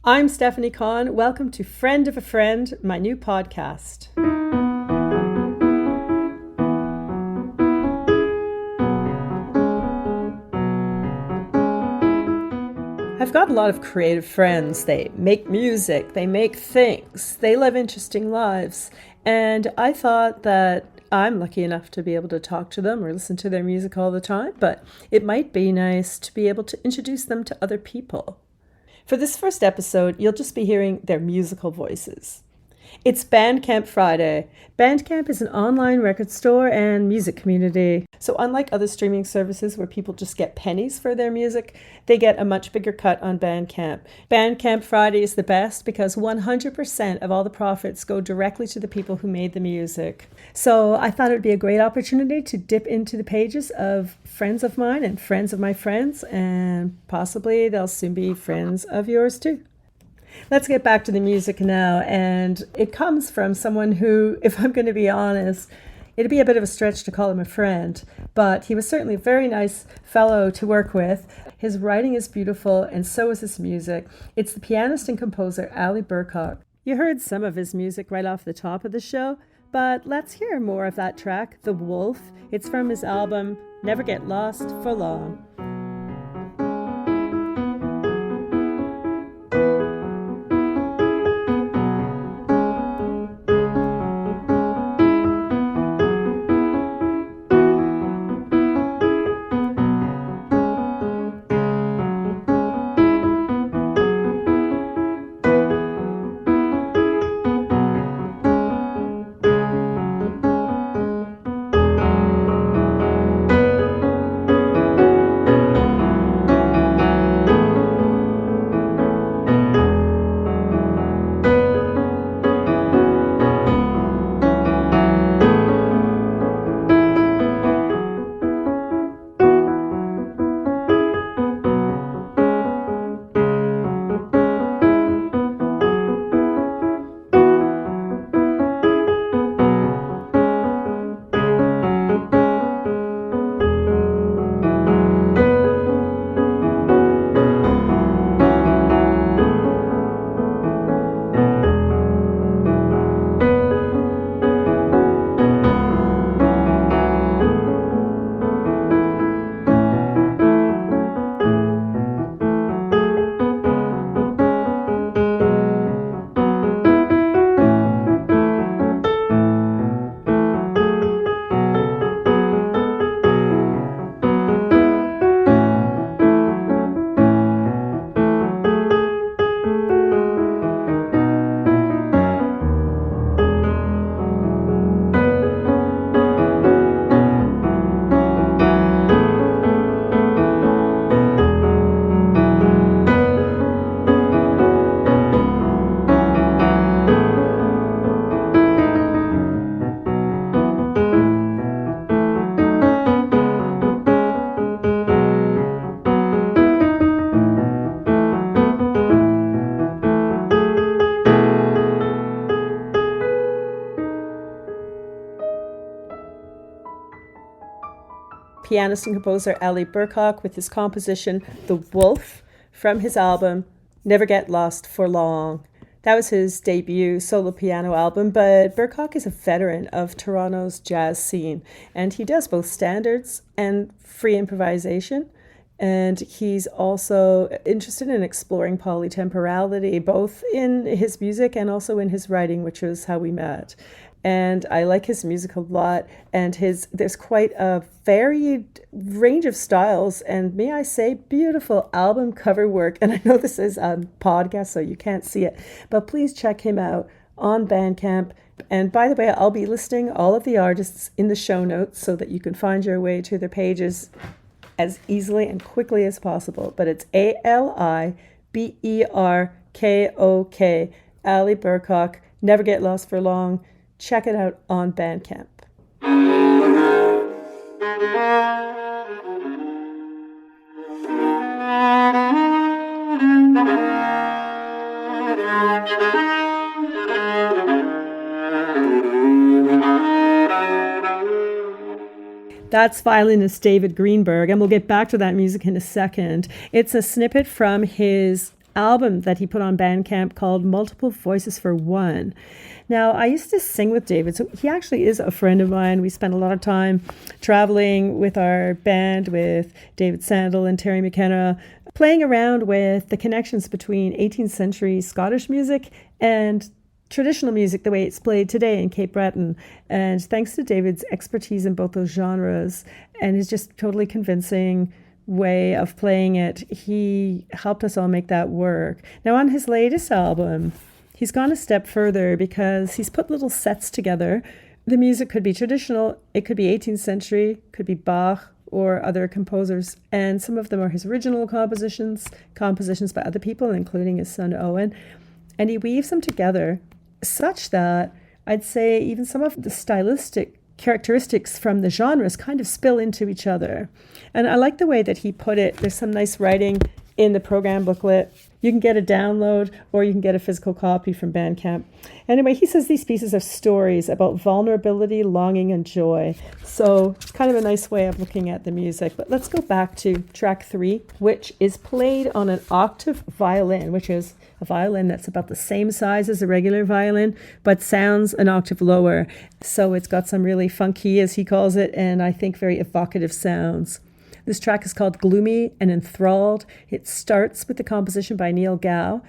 I'm Stephanie Kahn. Welcome to Friend of a Friend, my new podcast. I've got a lot of creative friends. They make music, they make things, they live interesting lives. And I thought that I'm lucky enough to be able to talk to them or listen to their music all the time, but it might be nice to be able to introduce them to other people. For this first episode, you'll just be hearing their musical voices. It's Bandcamp Friday. Bandcamp is an online record store and music community. So unlike other streaming services where people just get pennies for their music, they get a much bigger cut on Bandcamp. Bandcamp Friday is the best because 100% of all the profits go directly to the people who made the music. So I thought it would be a great opportunity to dip into the pages of friends of mine and friends of my friends, and possibly they'll soon be friends of yours too. Let's get back to the music now, and it comes from someone who, if I'm going to be honest, it'd be a bit of a stretch to call him a friend, but he was certainly a very nice fellow to work with. His writing is beautiful, and so is his music. It's the pianist and composer Ali Burcock. You heard some of his music right off the top of the show, but let's hear more of that track, The Wolf. It's from his album, Never Get Lost for Long. Pianist and composer Ali Burcock with his composition The Wolf from his album Never Get Lost for Long. That was his debut solo piano album, but Burcock is a veteran of Toronto's jazz scene, and he does both standards and free improvisation. And he's also interested in exploring polytemporality, both in his music and also in his writing, which was how we met. And I like his music a lot, and there's quite a varied range of styles, and may I say, beautiful album cover work. And I know this is a podcast, so you can't see it, but please check him out on Bandcamp. And by the way, I'll be listing all of the artists in the show notes so that you can find your way to their pages as easily and quickly as possible. But it's ALIBERKOK, Ali Burcock, Never Get Lost for Long. Check it out on Bandcamp. That's violinist David Greenberg, and we'll get back to that music in a second. It's a snippet from his album that he put on Bandcamp called Multiple Voices for One. Now, I used to sing with David, so he actually is a friend of mine. We spent a lot of time traveling with our band, with David Sandel and Terry McKenna, playing around with the connections between 18th century Scottish music and traditional music the way it's played today in Cape Breton. And thanks to David's expertise in both those genres and his just totally convincing way of playing it, he helped us all make that work. Now, on his latest album, he's gone a step further because he's put little sets together. The music could be traditional, it could be 18th century, could be Bach or other composers, and some of them are his original compositions by other people, including his son Owen. And he weaves them together such that I'd say even some of the stylistic characteristics from the genres kind of spill into each other. And I like the way that he put it. There's some nice writing in the program booklet. You can get a download or you can get a physical copy from Bandcamp. Anyway, he says these pieces are stories about vulnerability, longing, and joy. So it's kind of a nice way of looking at the music. But let's go back to track 3, which is played on an octave violin, which is a violin that's about the same size as a regular violin, but sounds an octave lower. So it's got some really funky, as he calls it, and I think very evocative sounds. This track is called Gloomy and Enthralled. It starts with the composition by Neil Gow.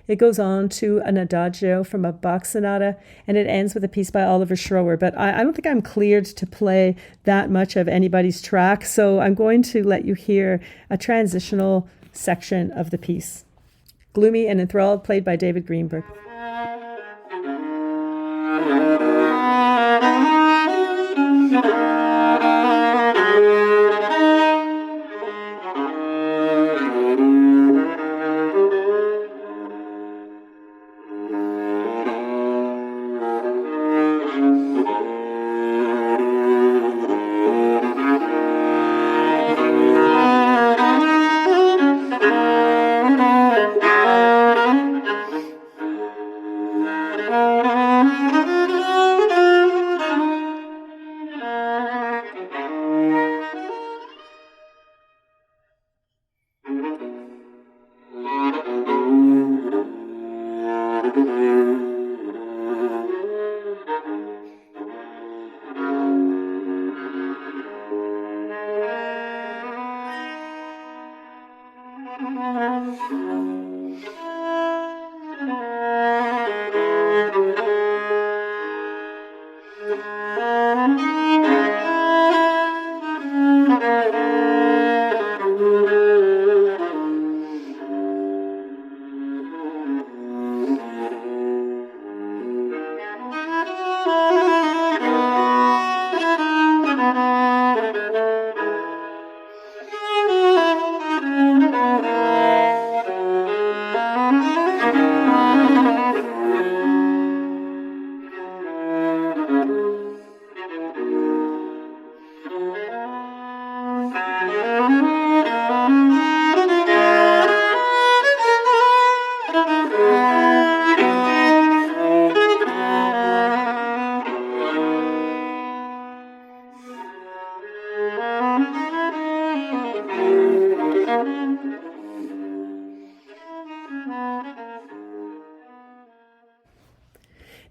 It goes on to an adagio from a Bach sonata, and it ends with a piece by Oliver Schroer. But I don't think I'm cleared to play that much of anybody's track, so I'm going to let you hear a transitional section of the piece. Gloomy and Enthralled, played by David Greenberg.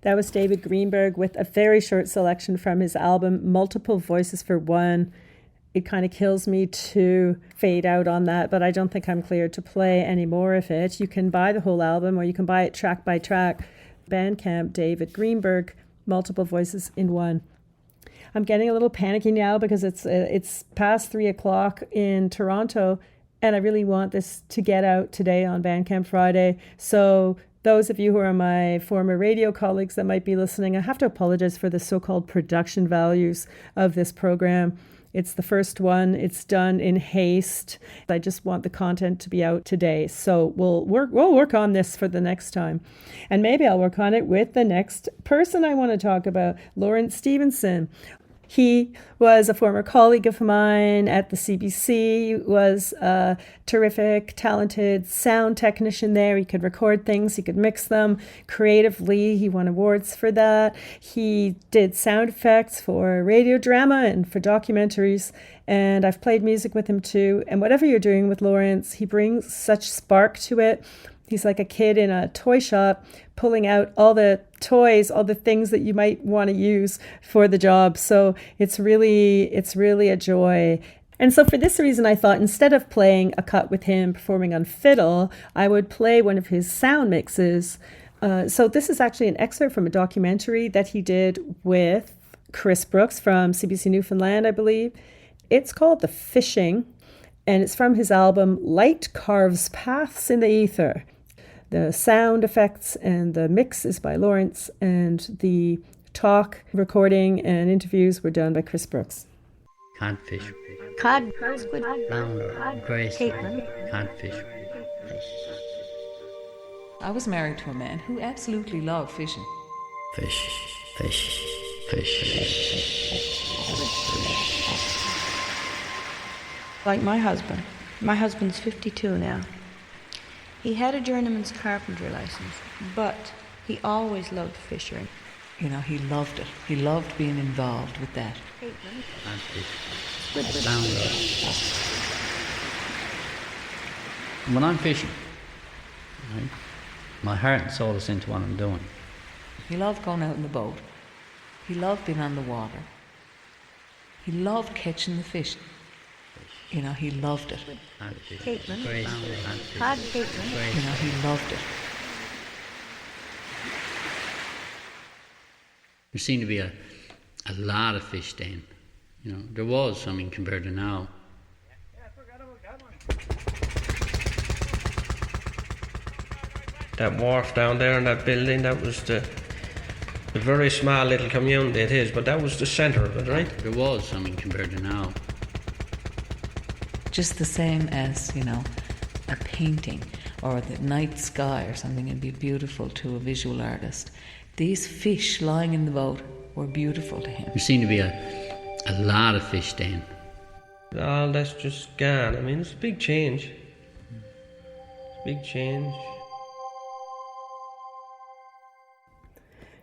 That was David Greenberg with a very short selection from his album, Multiple Voices for One. It kind of kills me to fade out on that, but I don't think I'm cleared to play any more of it. You can buy the whole album or you can buy it track by track. Bandcamp, David Greenberg, Multiple Voices in One. I'm getting a little panicky now because it's past 3 o'clock in Toronto, and I really want this to get out today on Bandcamp Friday. So those of you who are my former radio colleagues that might be listening, I have to apologize for the so-called production values of this program. It's the first one. It's done in haste. I just want the content to be out today. So we'll work on this for the next time. And maybe I'll work on it with the next person I want to talk about, Laurence Stevenson. He was a former colleague of mine at the CBC, was a terrific, talented sound technician there. He could record things, he could mix them creatively. He won awards for that. He did sound effects for radio drama and for documentaries, and I've played music with him too. And whatever you're doing with Laurence, he brings such spark to it. He's like a kid in a toy shop pulling out all the toys, all the things that you might want to use for the job. So it's really a joy. And so for this reason, I thought instead of playing a cut with him performing on fiddle, I would play one of his sound mixes. So this is actually an excerpt from a documentary that he did with Chris Brooks from CBC Newfoundland, I believe. It's called The Fishing, and it's from his album Light Carves Paths in the Ether. The sound effects and the mix is by Laurence, and the talk, recording, and interviews were done by Chris Brooks. Codfish. Cod, squid, Flounder. Grace. Caitlin. Codfish. I was married to a man who absolutely loved fishing. Fish. Fish. Fish. Like my husband. My husband's 52 now. He had a journeyman's carpentry license, but he always loved fishing. You know, he loved it. He loved being involved with that. Codfish. Flounder. When I'm fishing, right, my heart and soul is into what I'm doing. He loved going out in the boat. He loved being on the water. He loved catching the fish. You know, he loved it. Caitlin. Grace. Cod, Caitlin. You know, he loved it. There seemed to be a lot of fish then. You know, there was, I mean, compared to now. That wharf down there in that building, that was the very small little community it is, but that was the centre of it, right? There was, I mean, compared to now. Just the same as, you know, a painting or the night sky or something would be beautiful to a visual artist. These fish lying in the boat were beautiful to him. There seemed to be a lot of fish then. All that's just gone. I mean, it's a big change. It's a big change.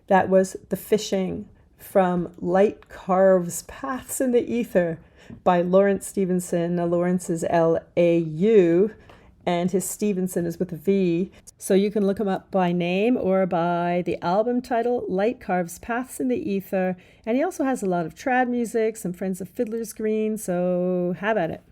That was The Fishing from Light Carves Paths in the Ether by Laurence Stevenson. Now, Laurence is L-A-U, and his Stevenson is with a V. So you can look him up by name or by the album title, Light Carves Paths in the Ether. And he also has a lot of trad music, some Friends of Fiddler's Green, so have at it.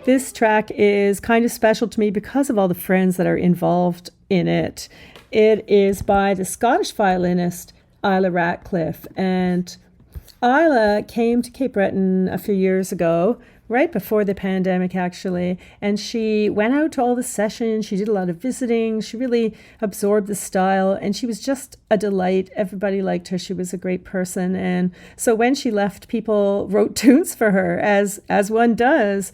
This track is kind of special to me because of all the friends that are involved in it. It is by the Scottish violinist Isla Ratcliffe, and Isla came to Cape Breton a few years ago, right before the pandemic actually, and she went out to all the sessions. She did a lot of visiting. She really absorbed the style, and she was just a delight. Everybody liked her. She was a great person, and so when she left, people wrote tunes for her, as one does.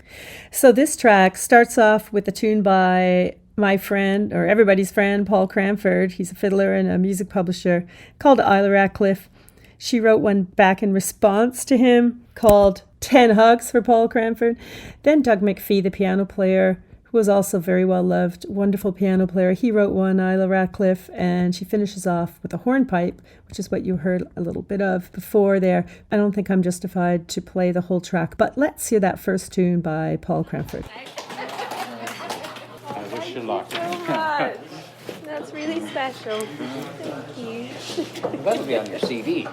So this track starts off with a tune by my friend, or everybody's friend, Paul Cranford. He's a fiddler and a music publisher, called Isla Ratcliffe. She wrote one back in response to him called 10 Hugs for Paul Cranford. Then Doug McPhee, the piano player, who was also very well loved, wonderful piano player, he wrote one, Isla Ratcliffe, and she finishes off with a hornpipe, which is what you heard a little bit of before there. I don't think I'm justified to play the whole track, but let's hear that first tune by Paul Cranford. I wish you luck. So much. That's really special. Thank you. That'll be on your CD.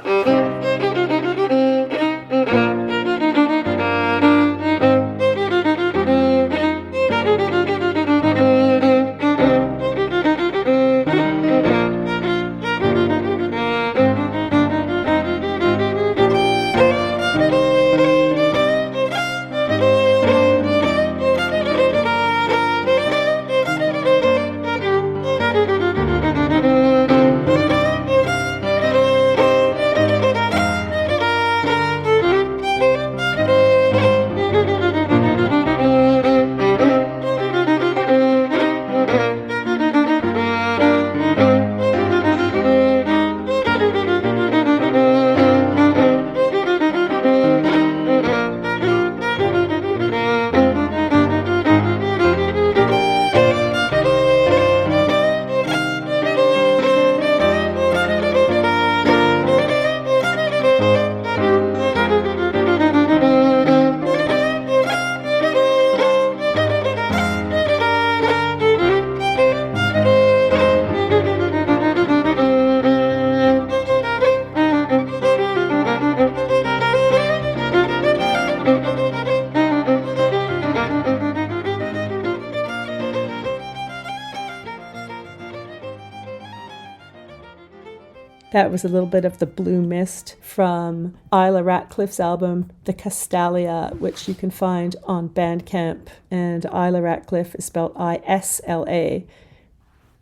That was a little bit of the Blue Mist from Isla Ratcliffe's album, The Castalia, which you can find on Bandcamp. And Isla Ratcliffe is spelled Isla.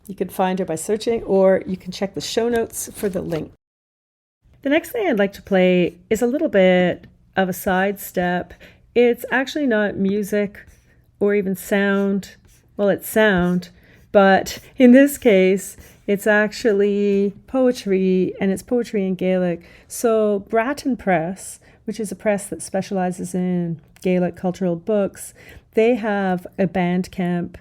You can find her by searching, or you can check the show notes for the link. The next thing I'd like to play is a little bit of a sidestep. It's actually not music or even sound. Well, it's sound, but in this case, it's actually poetry, and it's poetry in Gaelic. So Bratton Press, which is a press that specializes in Gaelic cultural books, they have a Bandcamp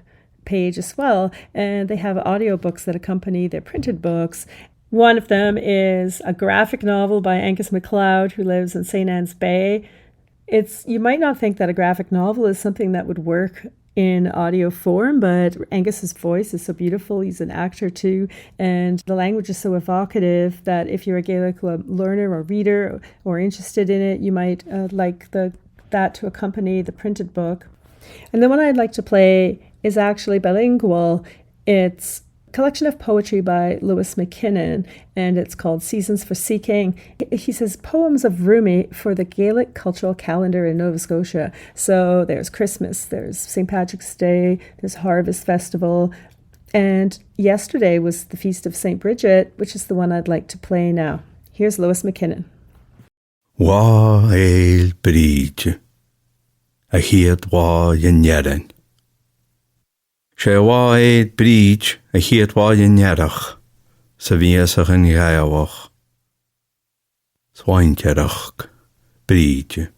page as well, and they have audiobooks that accompany their printed books. One of them is a graphic novel by Angus MacLeod, who lives in St. Anne's Bay. You might not think that a graphic novel is something that would work in audio form, but Angus's voice is so beautiful. He's an actor too, and the language is so evocative that if you're a Gaelic learner or reader or interested in it, you might like that to accompany the printed book. And the one I'd like to play is actually bilingual. It's a collection of poetry by Lewis McKinnon, and it's called Seasons for Seeking. He says poems of Rumi for the Gaelic cultural calendar in Nova Scotia. So there's Christmas, there's St. Patrick's Day, there's Harvest Festival, and yesterday was the Feast of St. Bridget, which is the one I'd like to play now. Here's Lewis McKinnon. Wa eil bríd, a hiad wa ynjerin. Sé wa eil bríd, a hiad wa ynjerach, sa viesach yn gaiawach. Swaintjerach bríd.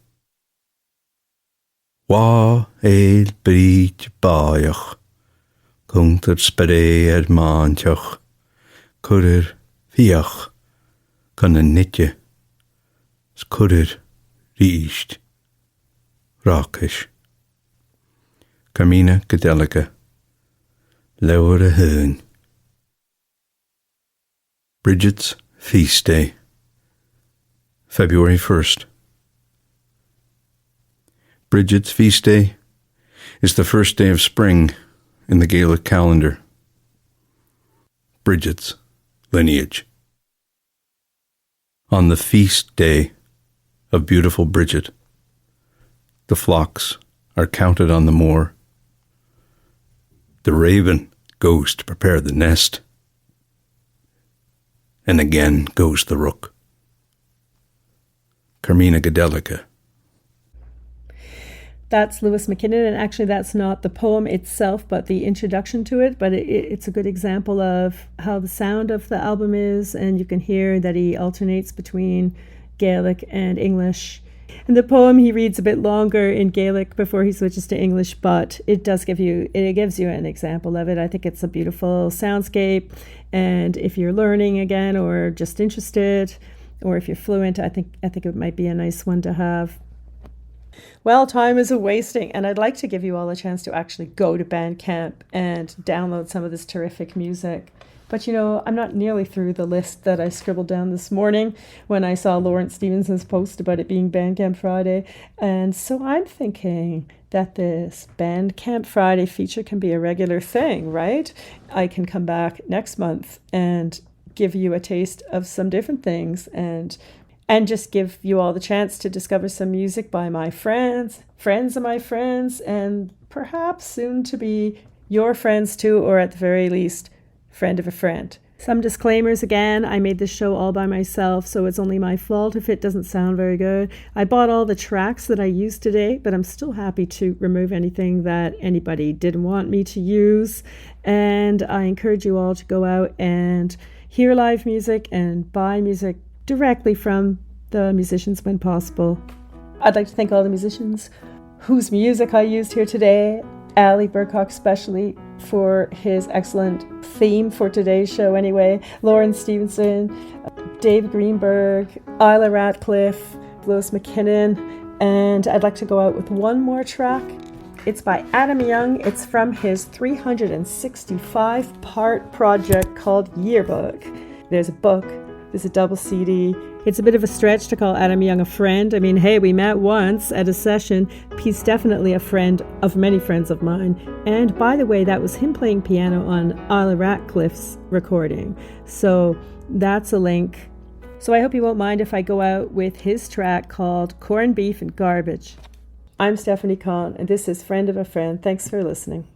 Wa eil bríd baiach, kunter spre maantjach, kurir fiach, kan een nitje. Scurir ríist rácish. Carmina Gadelica, Leabhar a Hún. Bridget's Feast Day, February 1st. Bridget's Feast Day is the first day of spring in the Gaelic calendar. Bridget's lineage. On the feast day of beautiful Bridget, the flocks are counted on the moor. The raven goes to prepare the nest, and again goes the rook. Carmina Gadelica. That's Lewis McKinnon, and actually that's not the poem itself, but the introduction to it. But it's a good example of how the sound of the album is, and you can hear that he alternates between Gaelic and English. And the poem he reads a bit longer in Gaelic before he switches to English, but it gives you an example of it. I think it's a beautiful soundscape, and if you're learning again or just interested, or if you're fluent, I think it might be a nice one to have. Well, time is a-wasting, and I'd like to give you all a chance to actually go to Bandcamp and download some of this terrific music. But, I'm not nearly through the list that I scribbled down this morning when I saw Laurence Stevenson's post about it being Bandcamp Friday. And so I'm thinking that this Bandcamp Friday feature can be a regular thing, right? I can come back next month and give you a taste of some different things and just give you all the chance to discover some music by my friends of my friends, and perhaps soon to be your friends too, or at the very least, friend of a friend. Some disclaimers again. I made this show all by myself, so it's only my fault if it doesn't sound very good. I bought all the tracks that I used today, but I'm still happy to remove anything that anybody didn't want me to use. And I encourage you all to go out and hear live music and buy music directly from the musicians when possible. I'd like to thank all the musicians whose music I used here today. Ali Burcock especially for his excellent theme for today's show anyway. Laurence Stevenson, Dave Greenberg, Isla Ratcliffe, Lewis McKinnon, and I'd like to go out with one more track. It's by Adam Young. It's from his 365-part project called Yearbook. There's a book, there's a double CD. It's a bit of a stretch to call Adam Young a friend. I mean, hey, we met once at a session. He's definitely a friend of many friends of mine. And by the way, that was him playing piano on Isla Ratcliffe's recording. So That's a link. So I hope you won't mind if I go out with his track called Corned Beef and Garbage. I'm Stephanie Kahn, and this is Friend of a Friend. Thanks for listening.